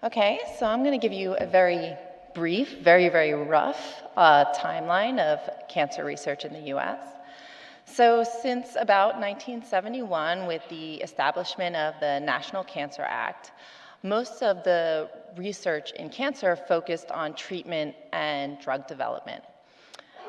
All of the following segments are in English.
Okay, so I'm going to give you a very brief, very rough timeline of cancer research in the US. So since about 1971, with the establishment of the National Cancer Act, most of the research in cancer focused on treatment and drug development.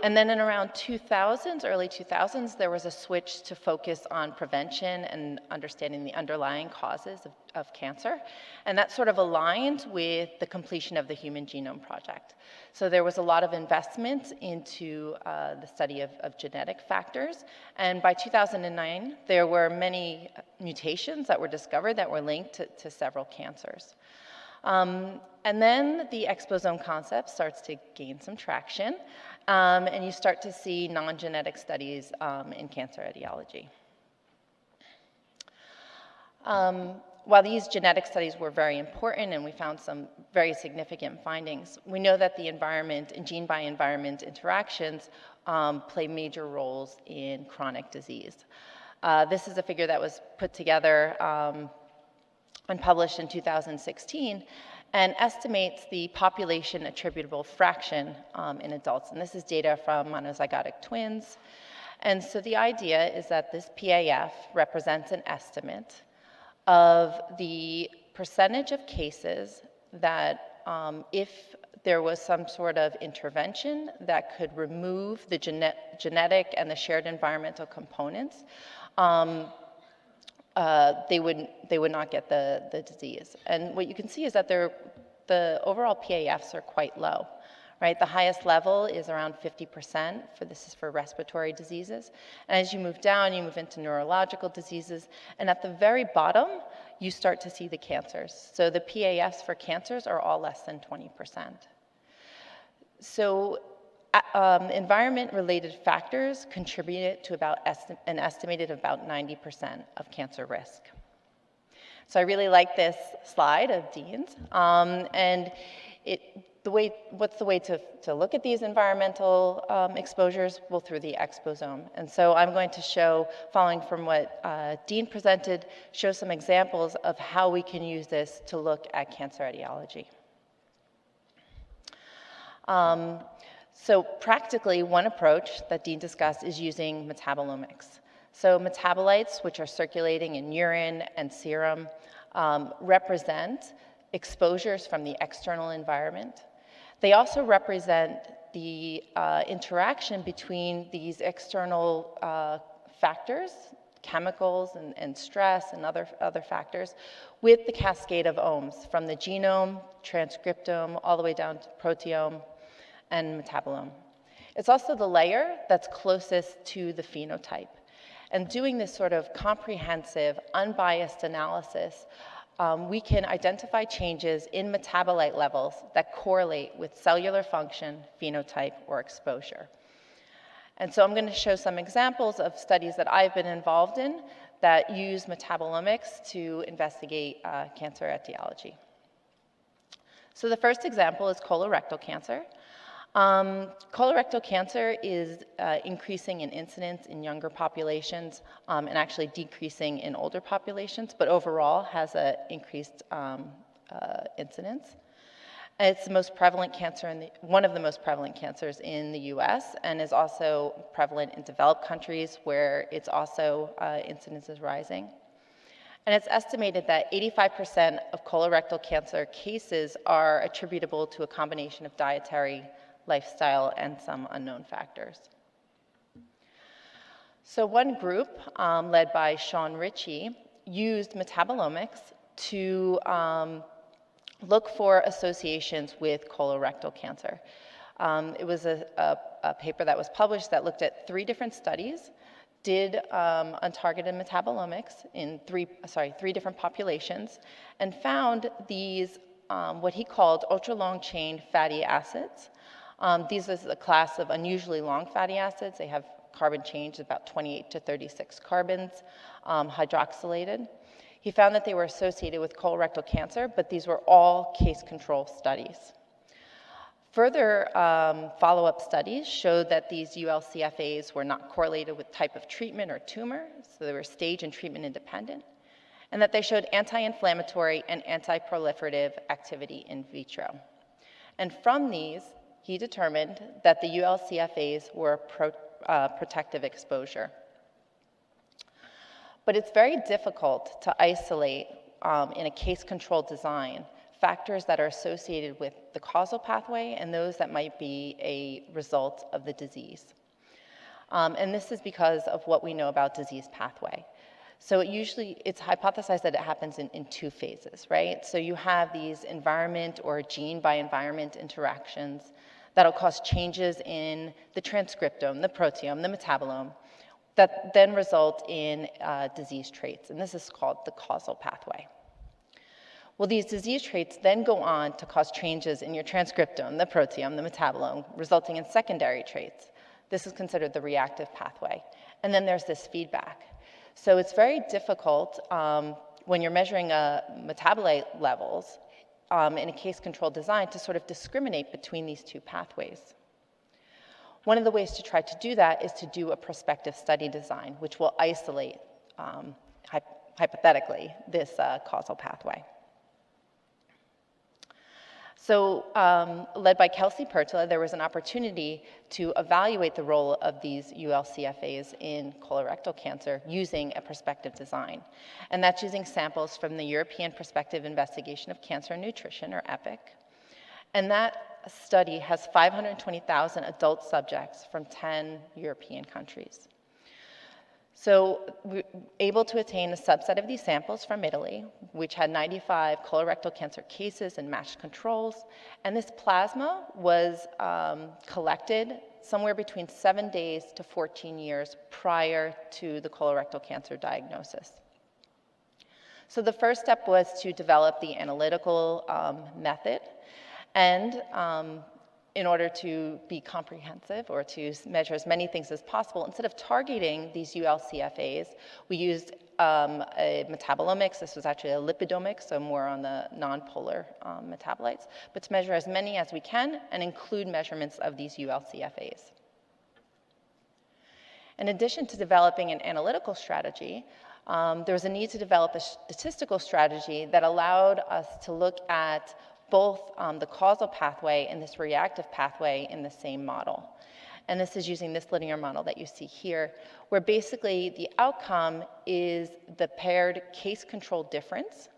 And then in around 2000s, early 2000s, there was a switch to focus on prevention and understanding the underlying causes of cancer. And that sort of aligned with the completion of the Human Genome Project. So there was a lot of investment into the study of genetic factors. And by 2009, there were many mutations that were discovered that were linked to several cancers. And then the exposome concept starts to gain some traction, and you start to see non-genetic studies in cancer etiology. While these genetic studies were very important and we found some very significant findings, we know that the environment and gene-by-environment interactions play major roles in chronic disease. This is a figure that was put together and published in 2016, and estimates the population attributable fraction in adults. And this is data from monozygotic twins. And so the idea is that this PAF represents an estimate of the percentage of cases that if there was some sort of intervention that could remove the genetic and the shared environmental components, they would not get the disease. And what you can see is that the overall PAFs are quite low, right? The highest level is around 50%, this is for respiratory diseases. And as you move down, you move into neurological diseases. And at the very bottom, you start to see the cancers. So the PAFs for cancers are all less than 20%. So environment-related factors contributed to about an estimated about 90% of cancer risk. So I really like this slide of Dean's, and what's the way to look at these environmental exposures? Well, through the exposome. And so I'm going to show, following from what Dean presented, show some examples of how we can use this to look at cancer etiology. So practically, one approach that Dean discussed is using metabolomics. So metabolites, which are circulating in urine and serum, represent exposures from the external environment. They also represent the interaction between these external factors, chemicals and stress and other factors, with the cascade of omes, from the genome, transcriptome, all the way down to proteome, and metabolome. It's also the layer that's closest to the phenotype. And doing this sort of comprehensive, unbiased analysis, we can identify changes in metabolite levels that correlate with cellular function, phenotype, or exposure. And so I'm going to show some examples of studies that I've been involved in that use metabolomics to investigate cancer etiology. So the first example is colorectal cancer. Colorectal cancer is increasing in incidence in younger populations and actually decreasing in older populations, but overall has an increased incidence. It's the most prevalent cancer, one of the most prevalent cancers in the US, and is also prevalent in developed countries where it's also incidence is rising. And it's estimated that 85% of colorectal cancer cases are attributable to a combination of dietary, lifestyle, and some unknown factors. So one group, led by Sean Ritchie, used metabolomics to look for associations with colorectal cancer. It was a paper that was published that looked at 3 different studies, did untargeted metabolomics in 3 different populations, and found these, what he called ultra-long chain fatty acids. These is a class of unusually long fatty acids. They have carbon change about 28 to 36 carbons, hydroxylated. He found that they were associated with colorectal cancer, but these were all case control studies. Further follow-up studies showed that these ULCFAs were not correlated with type of treatment or tumor, so they were stage and treatment independent. and that they showed anti-inflammatory and anti-proliferative activity in vitro. And from these, he determined that the ULCFAs were protective exposure. But it's very difficult to isolate in a case-controlled design factors that are associated with the causal pathway and those that might be a result of the disease. And this is because of what we know about disease pathway. So it's hypothesized that it happens in two phases, right? So you have these environment or gene by environment interactions that'll cause changes in the transcriptome, the proteome, the metabolome, that then result in disease traits, and this is called the causal pathway. Well, these disease traits then go on to cause changes in your transcriptome, the proteome, the metabolome, resulting in secondary traits. This is considered the reactive pathway. And then there's this feedback. So it's very difficult when you're measuring metabolite levels in a case-controlled design to sort of discriminate between these two pathways. One of the ways to try to do that is to do a prospective study design, which will isolate, hypothetically, this causal pathway. So, led by Kelsey Pertula, there was an opportunity to evaluate the role of these ULCFAs in colorectal cancer using a prospective design. And that's using samples from the European Prospective Investigation of Cancer and Nutrition, or EPIC. And that study has 520,000 adult subjects from 10 European countries. So we were able to attain a subset of these samples from Italy, which had 95 colorectal cancer cases and matched controls. And this plasma was collected somewhere between 7 days to 14 years prior to the colorectal cancer diagnosis. So the first step was to develop the analytical method. And in order to be comprehensive or to measure as many things as possible, instead of targeting these ULCFAs, we used a metabolomics. This was actually a lipidomics, so more on the nonpolar metabolites, but to measure as many as we can and include measurements of these ULCFAs. In addition to developing an analytical strategy, there was a need to develop a statistical strategy that allowed us to look at both the causal pathway and this reactive pathway in the same model. And this is using this linear model that you see here, where basically the outcome is the paired case-control difference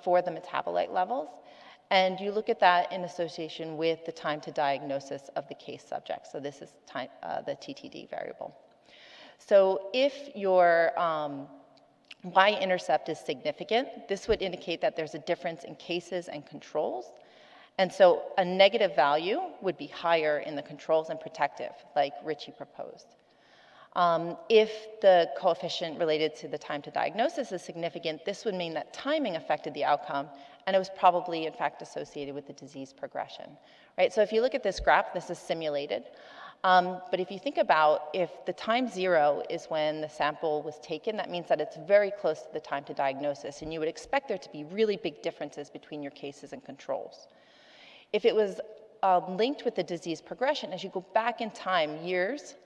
for the metabolite levels. And you look at that in association with the time to diagnosis of the case subject. So this is time, the TTD variable. So if your y-intercept is significant, this would indicate that there's a difference in cases and controls. And so a negative value would be higher in the controls and protective, like Ritchie proposed. If the coefficient related to the time to diagnosis is significant, this would mean that timing affected the outcome, and it was probably, in fact, associated with the disease progression. Right? So if you look at this graph, this is simulated. But if you think about if the time 0 is when the sample was taken, that means that it's very close to the time to diagnosis, and you would expect there to be really big differences between your cases and controls. If it was linked with the disease progression, as you go back in time, years,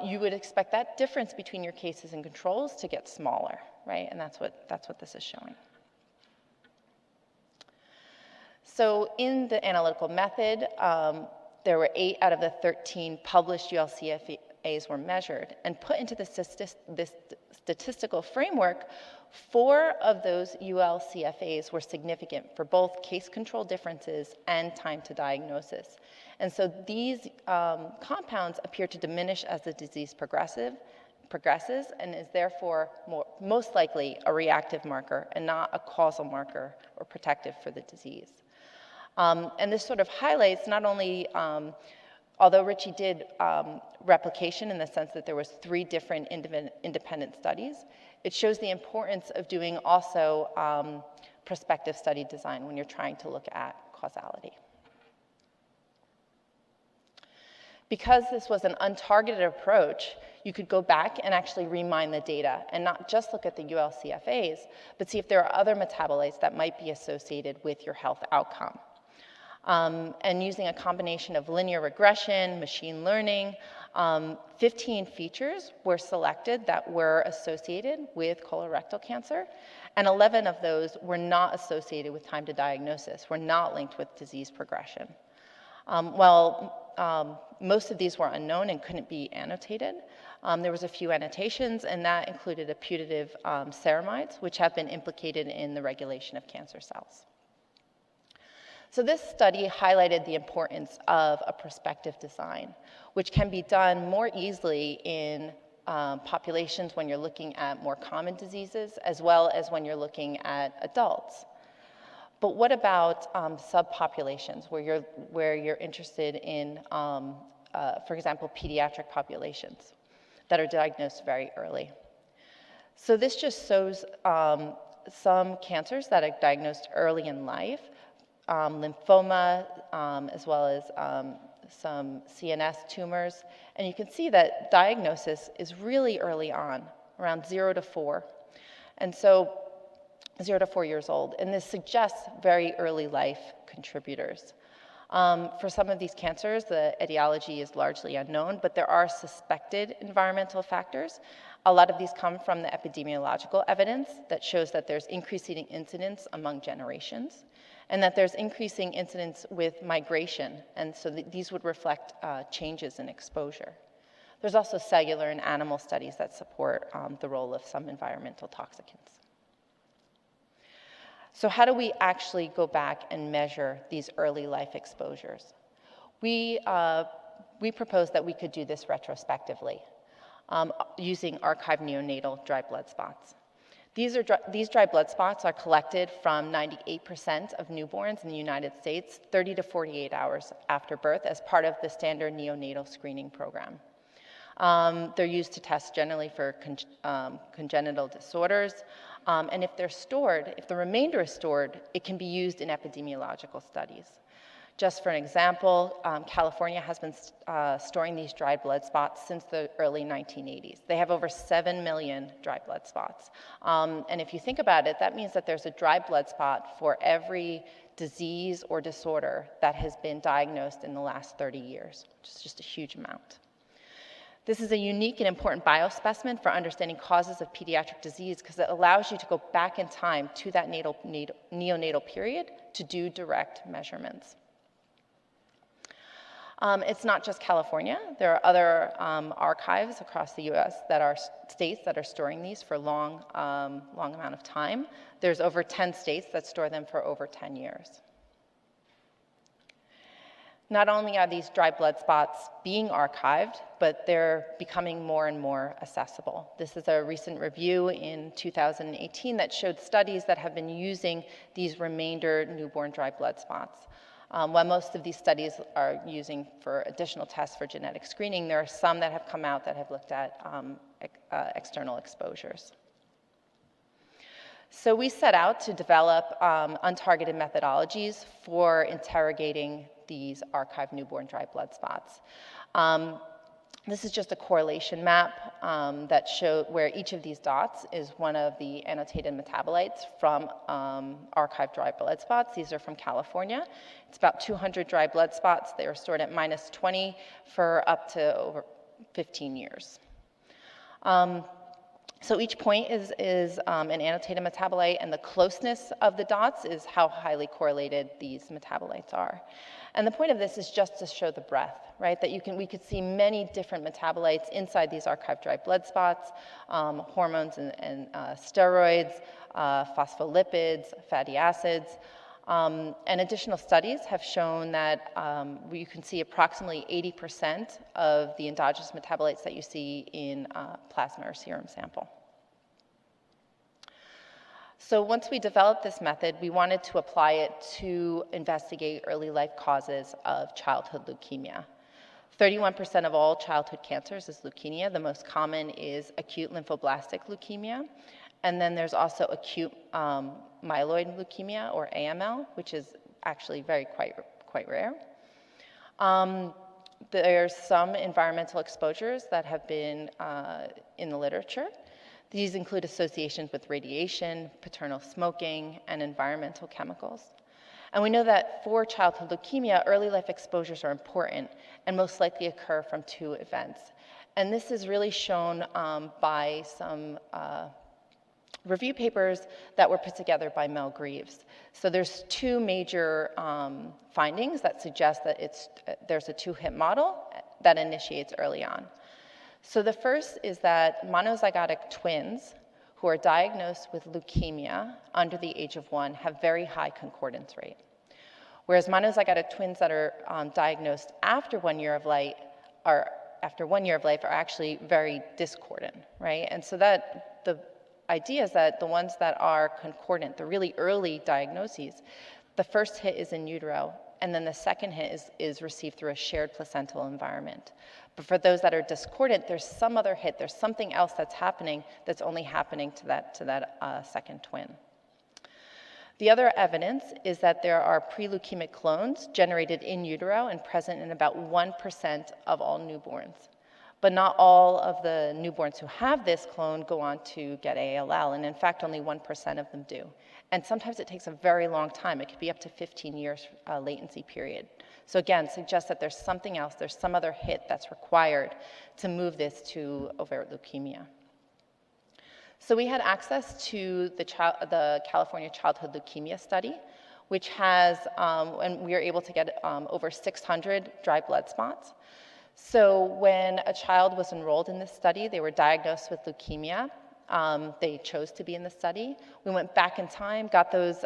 you would expect that difference between your cases and controls to get smaller, right? And that's what this is showing. So in the analytical method, there were 8 out of the 13 published ULCFAs were measured, and put into this statistical framework, 4 of those ULCFAs were significant for both case control differences and time to diagnosis. And so these compounds appear to diminish as the disease progresses and is therefore most likely a reactive marker and not a causal marker or protective for the disease. And this sort of highlights not only, although Ritchie did replication in the sense that there was 3 different independent studies, it shows the importance of doing also prospective study design when you're trying to look at causality. Because this was an untargeted approach, you could go back and actually remine the data and not just look at the ULCFAs, but see if there are other metabolites that might be associated with your health outcome. And using a combination of linear regression, machine learning, 15 features were selected that were associated with colorectal cancer, and 11 of those were not associated with time to diagnosis, were not linked with disease progression. While most of these were unknown and couldn't be annotated, there was a few annotations, and that included a putative ceramides, which have been implicated in the regulation of cancer cells. So this study highlighted the importance of a prospective design, which can be done more easily in populations when you're looking at more common diseases, as well as when you're looking at adults. But what about subpopulations where you're interested in, for example, pediatric populations that are diagnosed very early? So this just shows some cancers that are diagnosed early in life, lymphoma, as well as some CNS tumors. And you can see that diagnosis is really early on, around 0 to 4. And so 0 to 4 years old. And this suggests very early life contributors. For some of these cancers, the etiology is largely unknown, but there are suspected environmental factors. A lot of these come from the epidemiological evidence that shows that there's increasing incidence among generations, and that there's increasing incidence with migration, and so these would reflect changes in exposure. There's also cellular and animal studies that support the role of some environmental toxicants. So how do we actually go back and measure these early life exposures? We proposed that we could do this retrospectively using archived neonatal dry blood spots. These dry blood spots are collected from 98% of newborns in the United States 30 to 48 hours after birth as part of the standard neonatal screening program. They're used to test generally for congenital disorders, and if they're stored, if the remainder is stored, it can be used in epidemiological studies. Just for an example, California has been storing these dried blood spots since the early 1980s. They have over 7 million dry blood spots. And if you think about it, that means that there's a dry blood spot for every disease or disorder that has been diagnosed in the last 30 years, which is just a huge amount. This is a unique and important biospecimen for understanding causes of pediatric disease because it allows you to go back in time to that neonatal period to do direct measurements. It's not just California. There are other archives across the US that are states that are storing these for long amount of time. There's over 10 states that store them for over 10 years. Not only are these dry blood spots being archived, but they're becoming more and more accessible. This is a recent review in 2018 that showed studies that have been using these remainder newborn dry blood spots. While most of these studies are using for additional tests for genetic screening, there are some that have come out that have looked at external exposures. So we set out to develop untargeted methodologies for interrogating these archived newborn dry blood spots. This is just a correlation map that shows where each of these dots is one of the annotated metabolites from archived dry blood spots. These are from California. It's about 200 dry blood spots. They are stored at -20 for up to over 15 years. So each point is an annotated metabolite, and the closeness of the dots is how highly correlated these metabolites are. And the point of this is just to show the breadth, right? That we could see many different metabolites inside these archived dry blood spots, hormones and steroids, phospholipids, fatty acids. And additional studies have shown that you can see approximately 80% of the endogenous metabolites that you see in plasma or serum sample. So once we developed this method, we wanted to apply it to investigate early life causes of childhood leukemia. 31% of all childhood cancers is leukemia. The most common is acute lymphoblastic leukemia. And then there's also acute myeloid leukemia, or AML, which is actually quite rare. There's some environmental exposures that have been in the literature. These include associations with radiation, paternal smoking, and environmental chemicals. And we know that for childhood leukemia, early life exposures are important and most likely occur from 2 events. And this is really shown by some review papers that were put together by Mel Greaves. So there's 2 major findings that suggest that there's a 2-hit model that initiates early on. So the first is that monozygotic twins who are diagnosed with leukemia under the age of 1 have very high concordance rate, whereas monozygotic twins that are diagnosed after 1 year of life are actually very discordant, right? And so that the idea is that the ones that are concordant, the really early diagnoses, the first hit is in utero, and then the second hit is received through a shared placental environment. But for those that are discordant, there's some other hit, there's something else that's happening that's only happening to that second twin. The other evidence is that there are pre-leukemic clones generated in utero and present in about 1% of all newborns. But not all of the newborns who have this clone go on to get ALL, and in fact, only 1% of them do. And sometimes it takes a very long time. It could be up to 15 years latency period. So again, suggests that there's something else, there's some other hit that's required to move this to ovarian leukemia. So we had access to the California Childhood Leukemia Study, which has, and we were able to get over 600 dry blood spots. So when a child was enrolled in this study, they were diagnosed with leukemia. They chose to be in the study. We went back in time, got those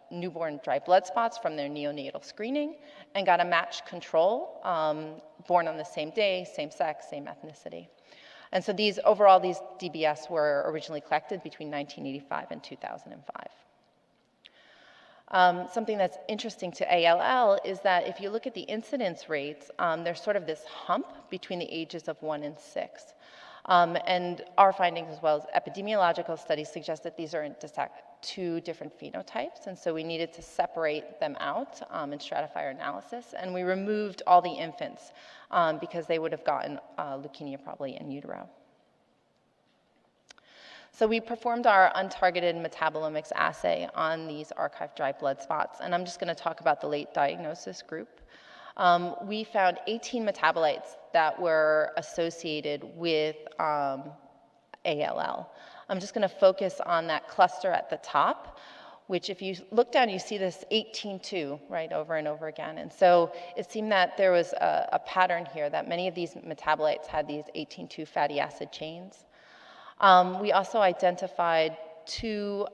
newborn dry blood spots from their neonatal screening, and got a matched control, born on the same day, same sex, same ethnicity. And so these DBS were originally collected between 1985 and 2005. Something that's interesting to ALL is that if you look at the incidence rates, there's sort of this hump between the ages of 1 and 6. And our findings, as well as epidemiological studies, suggest that these are 2 different phenotypes, and so we needed to separate them out and stratify our analysis. And we removed all the infants because they would have gotten leukemia probably in utero. So we performed our untargeted metabolomics assay on these archived dry blood spots, and I'm just going to talk about the late diagnosis group. We found 18 metabolites that were associated with ALL. I'm just going to focus on that cluster at the top, which if you look down, you see this 18-2, right, over and over again. And so it seemed that there was a pattern here that many of these metabolites had these 18-2 fatty acid chains. We also identified 2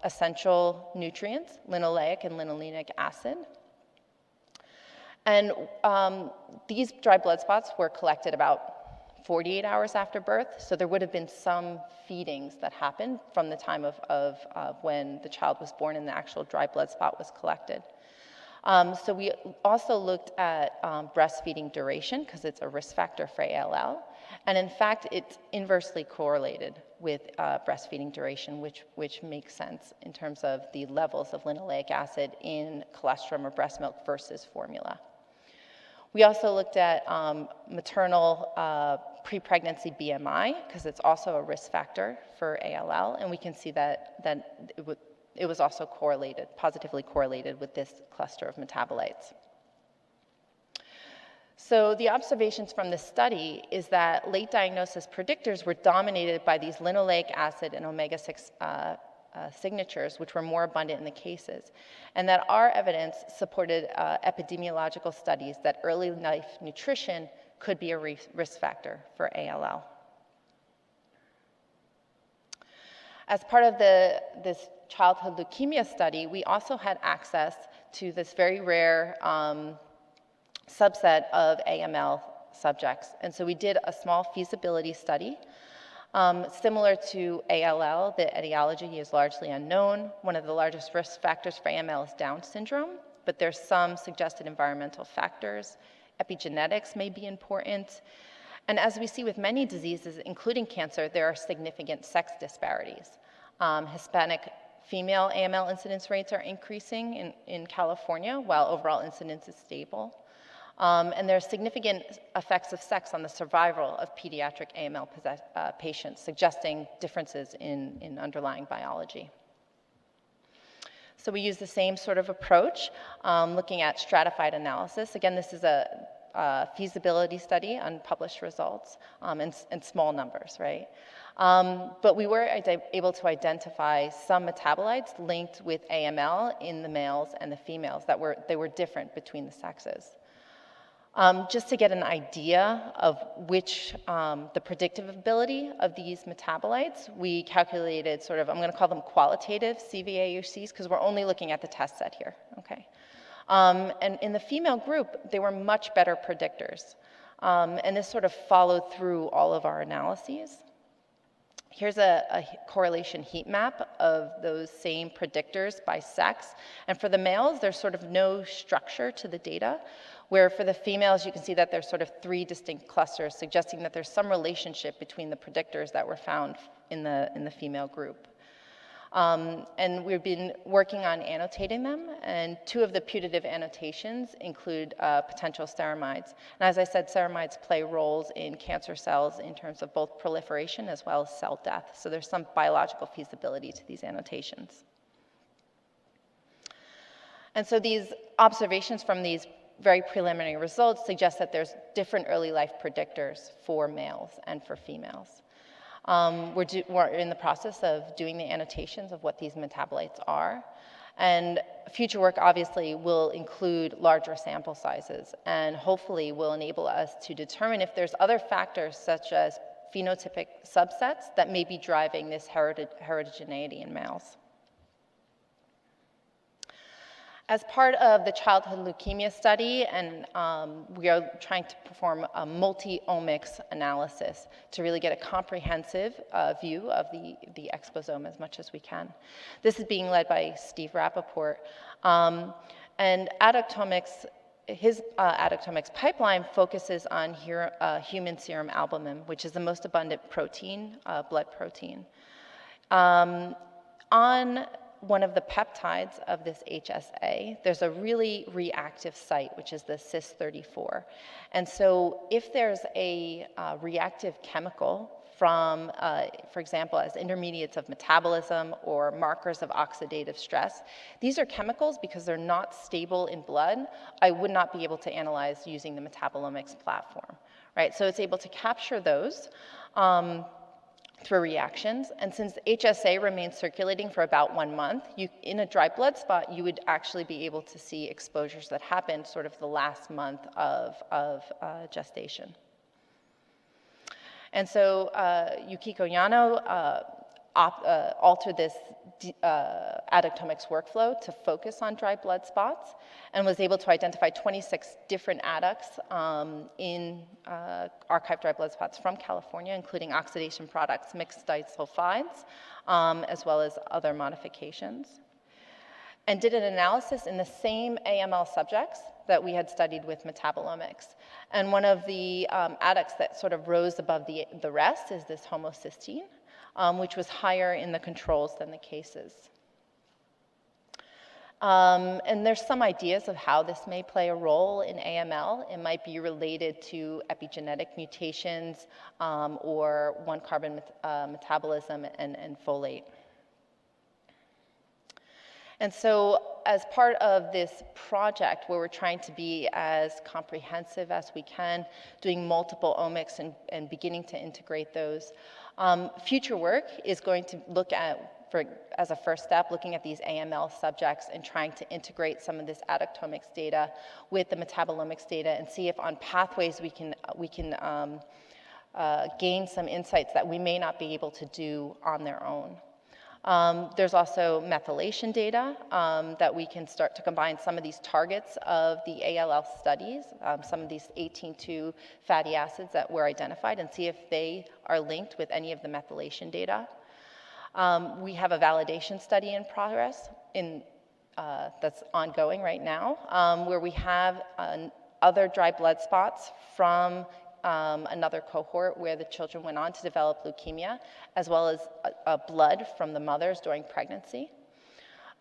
essential nutrients, linoleic and linolenic acid. And these dry blood spots were collected about 48 hours after birth, so there would have been some feedings that happened from the time of when the child was born and the actual dry blood spot was collected. So we also looked at breastfeeding duration, because it's a risk factor for ALL. And in fact, it's inversely correlated with breastfeeding duration, which makes sense in terms of the levels of linoleic acid in colostrum or breast milk versus formula. We also looked at maternal pre-pregnancy BMI, because it's also a risk factor for ALL, and we can see that it was also correlated, positively correlated with this cluster of metabolites. So the observations from this study is that late diagnosis predictors were dominated by these linoleic acid and omega-6 signatures, which were more abundant in the cases, and that our evidence supported epidemiological studies that early life nutrition could be a risk factor for ALL. As part of this childhood leukemia study, we also had access to this very rare subset of AML subjects. And so we did a small feasibility study. Similar to ALL, the etiology is largely unknown. One of the largest risk factors for AML is Down syndrome, but there's some suggested environmental factors. Epigenetics may be important. And as we see with many diseases, including cancer, there are significant sex disparities. Hispanic female AML incidence rates are increasing in California, while overall incidence is stable. And there are significant effects of sex on the survival of pediatric AML patients, suggesting differences in underlying biology. So we use the same sort of approach, looking at stratified analysis. Again, this is a feasibility study on published results and small numbers, right? But we were able to identify some metabolites linked with AML in the males and the females that they were different between the sexes. Just to get an idea of the predictive ability of these metabolites, we calculated sort of, I'm going to call them qualitative CVAUCs because we're only looking at the test set here, okay? And in the female group, they were much better predictors. And this sort of followed through all of our analyses. Here's a correlation heat map of those same predictors by sex. And for the males, there's sort of no structure to the data, where for the females, you can see that there's sort of 3 distinct clusters, suggesting that there's some relationship between the predictors that were found in the female group. And we've been working on annotating them, and 2 of the putative annotations include potential ceramides. And as I said, ceramides play roles in cancer cells in terms of both proliferation as well as cell death. So there's some biological feasibility to these annotations. And so these observations from these very preliminary results suggest that there's different early life predictors for males and for females. We're in the process of doing the annotations of what these metabolites are. And future work obviously will include larger sample sizes and hopefully will enable us to determine if there's other factors such as phenotypic subsets that may be driving this heterogeneity in males. As part of the childhood leukemia study, and we are trying to perform a multi-omics analysis to really get a comprehensive view of the exposome as much as we can. This is being led by Steve Rappaport. And Adductomics, his Adductomics pipeline focuses on human serum albumin, which is the most abundant protein, blood protein. On one of the peptides of this HSA, there's a really reactive site, which is the cis34. And so if there's a reactive chemical from, for example, as intermediates of metabolism or markers of oxidative stress, these are chemicals, because they're not stable in blood, I would not be able to analyze using the Metabolomics platform, right? So it's able to capture those through reactions. And since HSA remains circulating for about 1 month, in a dry blood spot, you would actually be able to see exposures that happened sort of the last month of gestation. And so Yukiko Yano altered this Adductomics workflow to focus on dry blood spots and was able to identify 26 different adducts in archived dry blood spots from California, including oxidation products, mixed disulfides, as well as other modifications. And did an analysis in the same AML subjects that we had studied with metabolomics. And one of the adducts that sort of rose above the rest is this homocysteine, which was higher in the controls than the cases. And there's some ideas of how this may play a role in AML. It might be related to epigenetic mutations or 1-carbon metabolism and folate. And so as part of this project where we're trying to be as comprehensive as we can, doing multiple omics and beginning to integrate those, future work is going to look at, as a first step, looking at these AML subjects and trying to integrate some of this adductomics data with the metabolomics data and see if on pathways we can gain some insights that we may not be able to do on their own. There's also methylation data that we can start to combine some of these targets of the ALL studies, some of these 18-2 fatty acids that were identified, and see if they are linked with any of the methylation data. We have a validation study in progress that's ongoing right now, where we have other dry blood spots from another cohort where the children went on to develop leukemia, as well as blood from the mothers during pregnancy.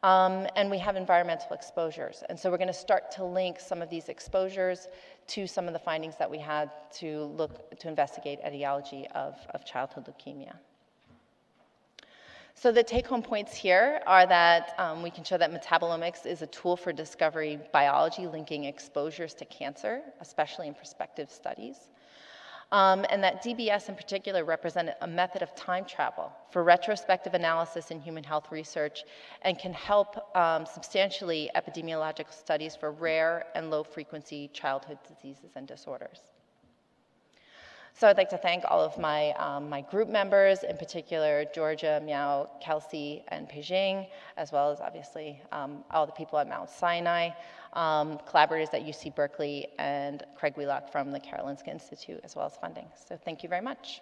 And we have environmental exposures. And so we're going to start to link some of these exposures to some of the findings that we had to investigate etiology of childhood leukemia. So the take-home points here are that we can show that metabolomics is a tool for discovering biology linking exposures to cancer, especially in prospective studies. And that DBS in particular represented a method of time travel for retrospective analysis in human health research and can help substantially epidemiological studies for rare and low-frequency childhood diseases and disorders. So I'd like to thank all of my group members, in particular Georgia, Miao, Kelsey, and Peijing, as well as obviously all the people at Mount Sinai, collaborators at UC Berkeley, and Craig Wheelock from the Karolinska Institute, as well as funding. So thank you very much.